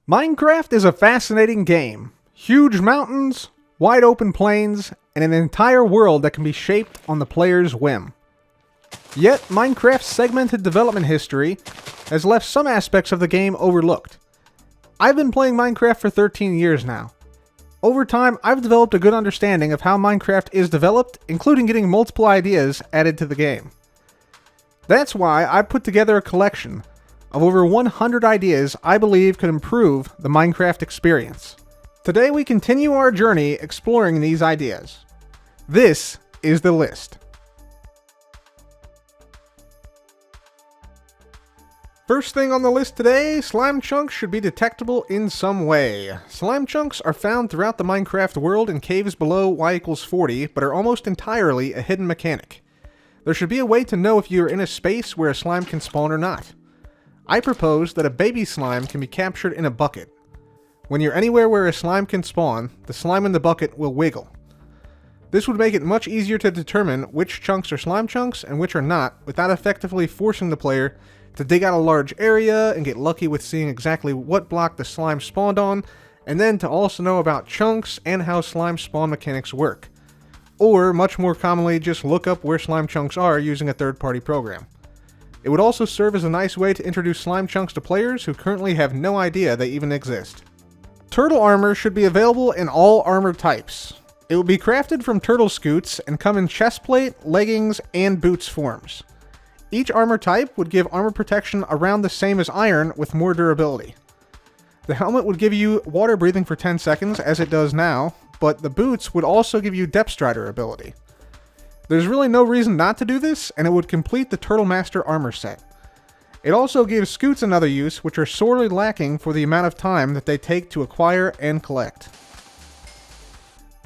Minecraft is a fascinating game. Huge mountains, wide open plains, and an entire world that can be shaped on the player's whim. Yet, Minecraft's segmented development history has left some aspects of the game overlooked. I've been playing Minecraft for 13 years now. Over time, I've developed a good understanding of how Minecraft is developed, including getting multiple ideas added to the game. That's why I put together a collection of over 100 ideas I believe could improve the Minecraft experience. Today we continue our journey exploring these ideas. This is the list. First thing on the list today, slime chunks should be detectable in some way. Slime chunks are found throughout the Minecraft world in caves below y=40, but are almost entirely a hidden mechanic. There should be a way to know if you are in a space where a slime can spawn or not. I propose that a baby slime can be captured in a bucket. When you're anywhere where a slime can spawn, the slime in the bucket will wiggle. This would make it much easier to determine which chunks are slime chunks and which are not, without effectively forcing the player to dig out a large area and get lucky with seeing exactly what block the slime spawned on, and then to also know about chunks and how slime spawn mechanics work. Or, much more commonly, just look up where slime chunks are using a third-party program. It would also serve as a nice way to introduce slime chunks to players who currently have no idea they even exist. Turtle armor should be available in all armor types. It will be crafted from turtle scoots and come in chestplate, leggings, and boots forms. Each armor type would give armor protection around the same as iron with more durability. The helmet would give you water breathing for 10 seconds as it does now, but the boots would also give you depth strider ability. There's really no reason not to do this, and it would complete the Turtle Master armor set. It also gives scoots another use, which are sorely lacking for the amount of time that they take to acquire and collect.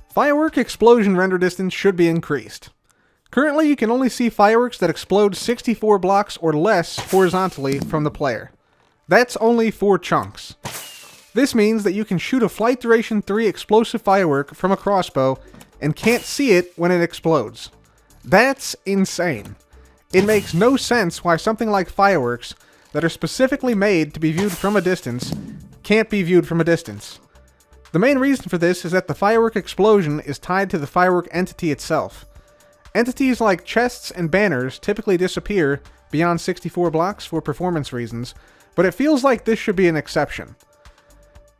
Firework explosion render distance should be increased. Currently, you can only see fireworks that explode 64 blocks or less horizontally from the player. That's only 4 chunks. This means that you can shoot a Flight Duration 3 explosive firework from a crossbow and can't see it when it explodes. That's insane. It makes no sense why something like fireworks that are specifically made to be viewed from a distance can't be viewed from a distance. The main reason for this is that the firework explosion is tied to the firework entity itself. Entities like chests and banners typically disappear beyond 64 blocks for performance reasons, but it feels like this should be an exception.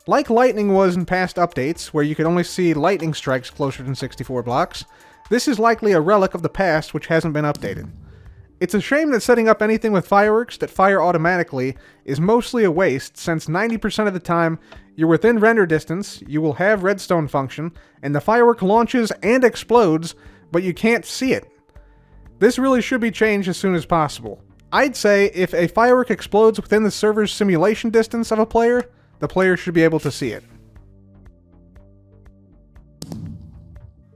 Like lightning was in past updates, where you could only see lightning strikes closer than 64 blocks, this is likely a relic of the past which hasn't been updated. It's a shame that setting up anything with fireworks that fire automatically is mostly a waste, since 90% of the time you're within render distance, you will have redstone function, and the firework launches and explodes, but you can't see it. This really should be changed as soon as possible. I'd say if a firework explodes within the server's simulation distance of a player, the player should be able to see it.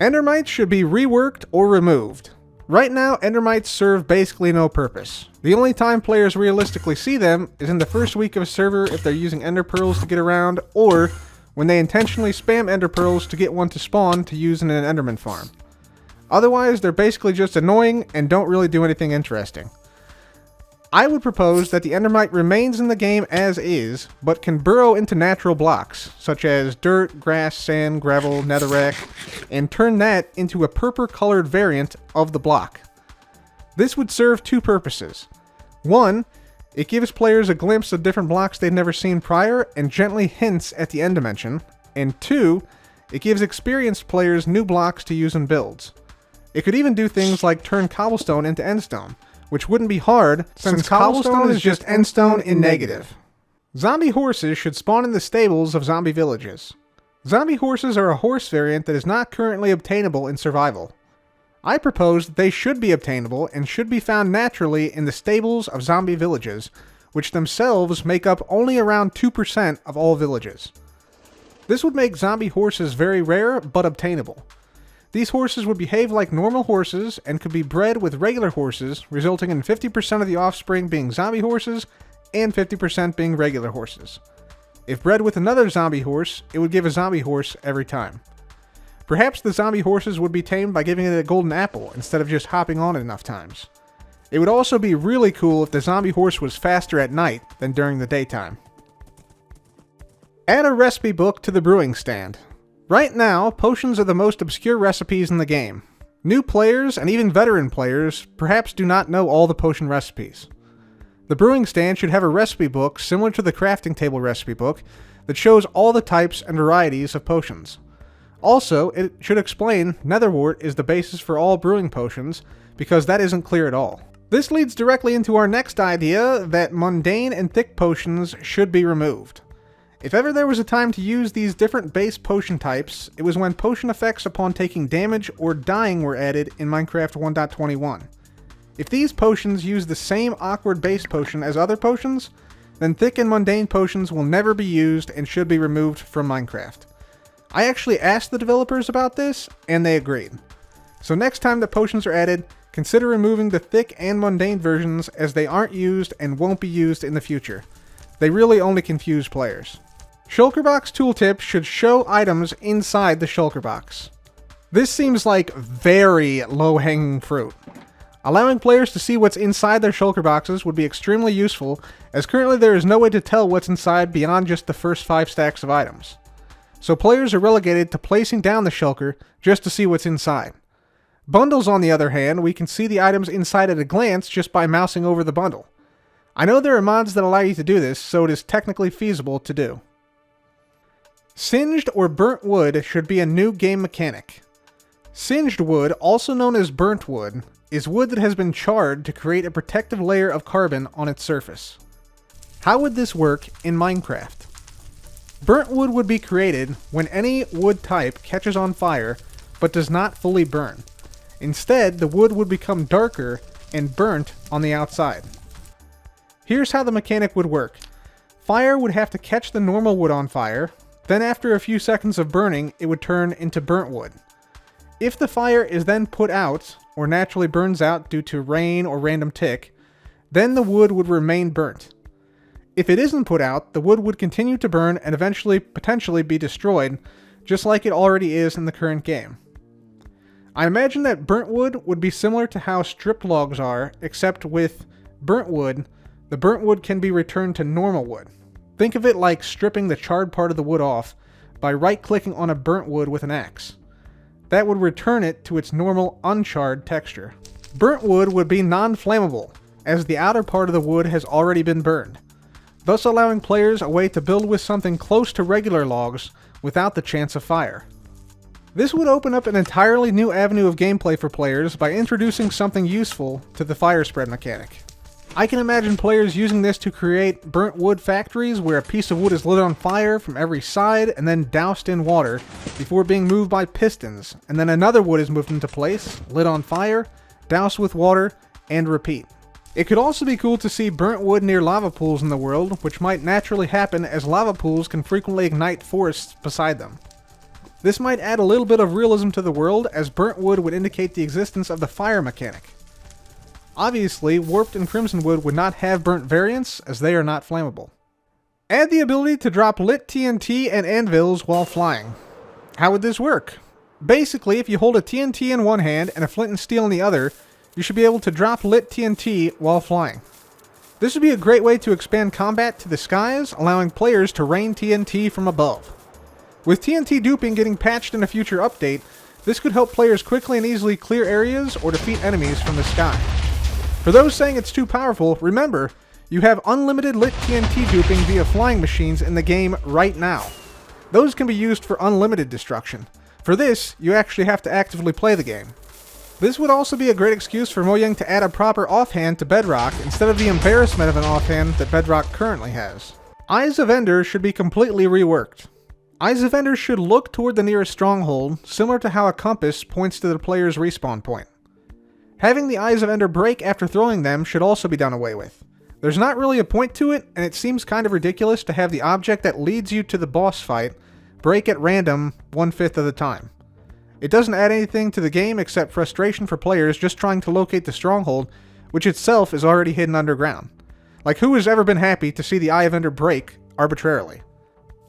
Endermites should be reworked or removed. Right now, Endermites serve basically no purpose. The only time players realistically see them is in the first week of a server if they're using ender pearls to get around, or when they intentionally spam ender pearls to get one to spawn to use in an enderman farm. Otherwise, they're basically just annoying and don't really do anything interesting. I would propose that the Endermite remains in the game as is, but can burrow into natural blocks, such as dirt, grass, sand, gravel, netherrack, and turn that into a purple-colored variant of the block. This would serve 2 purposes. 1, it gives players a glimpse of different blocks they've never seen prior and gently hints at the end dimension. And 2, it gives experienced players new blocks to use in builds. It could even do things like turn cobblestone into endstone, which wouldn't be hard, since cobblestone is just endstone in negative. Zombie horses should spawn in the stables of zombie villages. Zombie horses are a horse variant that is not currently obtainable in survival. I propose that they should be obtainable and should be found naturally in the stables of zombie villages, which themselves make up only around 2% of all villages. This would make zombie horses very rare, but obtainable. These horses would behave like normal horses and could be bred with regular horses, resulting in 50% of the offspring being zombie horses and 50% being regular horses. If bred with another zombie horse, it would give a zombie horse every time. Perhaps the zombie horses would be tamed by giving it a golden apple instead of just hopping on it enough times. It would also be really cool if the zombie horse was faster at night than during the daytime. Add a recipe book to the Brewing Stand. Right now, potions are the most obscure recipes in the game. New players, and even veteran players, perhaps do not know all the potion recipes. The Brewing Stand should have a recipe book similar to the crafting table recipe book that shows all the types and varieties of potions. Also, it should explain Netherwort is the basis for all brewing potions, because that isn't clear at all. This leads directly into our next idea that Mundane and Think Potions should be removed. If ever there was a time to use these different base potion types, it was when potion effects upon taking damage or dying were added in Minecraft 1.21. If these potions use the same awkward base potion as other potions, then Thick and Mundane potions will never be used and should be removed from Minecraft. I actually asked the developers about this, and they agreed. So next time that potions are added, consider removing the Thick and Mundane versions as they aren't used and won't be used in the future. They really only confuse players. Shulker Box Tooltips should show items inside the Shulker Box. This seems like very low-hanging fruit. Allowing players to see what's inside their Shulker Boxes would be extremely useful, as currently there is no way to tell what's inside beyond just the first 5 stacks of items. So players are relegated to placing down the Shulker just to see what's inside. Bundles, on the other hand, we can see the items inside at a glance just by mousing over the bundle. I know there are mods that allow you to do this, so it is technically feasible to do. Singed or burnt wood should be a new game mechanic. Singed wood, also known as burnt wood, is wood that has been charred to create a protective layer of carbon on its surface. How would this work in Minecraft? Burnt wood would be created when any wood type catches on fire but does not fully burn. Instead, the wood would become darker and burnt on the outside. Here's how the mechanic would work. Fire would have to catch the normal wood on fire, then after a few seconds of burning, it would turn into burnt wood. If the fire is then put out, or naturally burns out due to rain or random tick, then the wood would remain burnt. If it isn't put out, the wood would continue to burn and eventually potentially be destroyed, just like it already is in the current game. I imagine that burnt wood would be similar to how stripped logs are, except with burnt wood, the burnt wood can be returned to normal wood. Think of it like stripping the charred part of the wood off by right-clicking on a burnt wood with an axe. That would return it to its normal uncharred texture. Burnt wood would be non-flammable, as the outer part of the wood has already been burned, thus allowing players a way to build with something close to regular logs without the chance of fire. This would open up an entirely new avenue of gameplay for players by introducing something useful to the fire spread mechanic. I can imagine players using this to create burnt wood factories where a piece of wood is lit on fire from every side and then doused in water before being moved by pistons, and then another wood is moved into place, lit on fire, doused with water, and repeat. It could also be cool to see burnt wood near lava pools in the world, which might naturally happen as lava pools can frequently ignite forests beside them. This might add a little bit of realism to the world, as burnt wood would indicate the existence of the fire mechanic. Obviously, warped and crimson wood would not have burnt variants, as they are not flammable. Add the ability to drop lit TNT and anvils while flying. How would this work? Basically, if you hold a TNT in one hand and a flint and steel in the other, you should be able to drop lit TNT while flying. This would be a great way to expand combat to the skies, allowing players to rain TNT from above. With TNT duping getting patched in a future update, this could help players quickly and easily clear areas or defeat enemies from the sky. For those saying it's too powerful, remember, you have unlimited lit TNT duping via flying machines in the game right now. Those can be used for unlimited destruction. For this, you actually have to actively play the game. This would also be a great excuse for Mojang to add a proper offhand to Bedrock instead of the embarrassment of an offhand that Bedrock currently has. Eyes of Ender should be completely reworked. Eyes of Ender should look toward the nearest stronghold, similar to how a compass points to the player's respawn point. Having the Eyes of Ender break after throwing them should also be done away with. There's not really a point to it, and it seems kind of ridiculous to have the object that leads you to the boss fight break at random 1/5 of the time. It doesn't add anything to the game except frustration for players just trying to locate the stronghold, which itself is already hidden underground. Like, who has ever been happy to see the Eye of Ender break arbitrarily?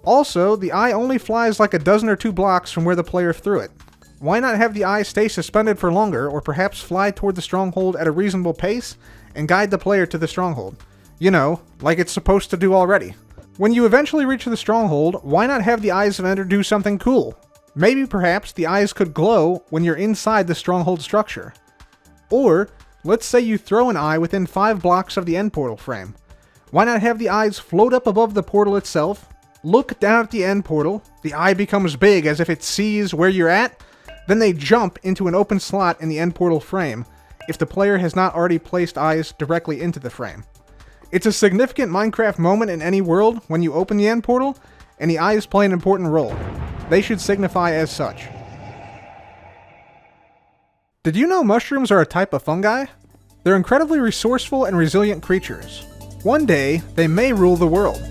Also, the eye only flies like a dozen or 2 blocks from where the player threw it. Why not have the eye stay suspended for longer, or perhaps fly toward the stronghold at a reasonable pace and guide the player to the stronghold? You know, like it's supposed to do already. When you eventually reach the stronghold, why not have the Eyes of Ender do something cool? Maybe perhaps the eyes could glow when you're inside the stronghold structure. Or, let's say you throw an eye within 5 blocks of the end portal frame. Why not have the eyes float up above the portal itself, look down at the end portal, the eye becomes big as if it sees where you're at, then they jump into an open slot in the end portal frame, if the player has not already placed eyes directly into the frame. It's a significant Minecraft moment in any world when you open the end portal, and the eyes play an important role. They should signify as such. Did you know mushrooms are a type of fungi? They're incredibly resourceful and resilient creatures. One day, they may rule the world.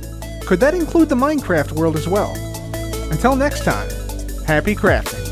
Could that include the Minecraft world as well? Until next time, happy crafting!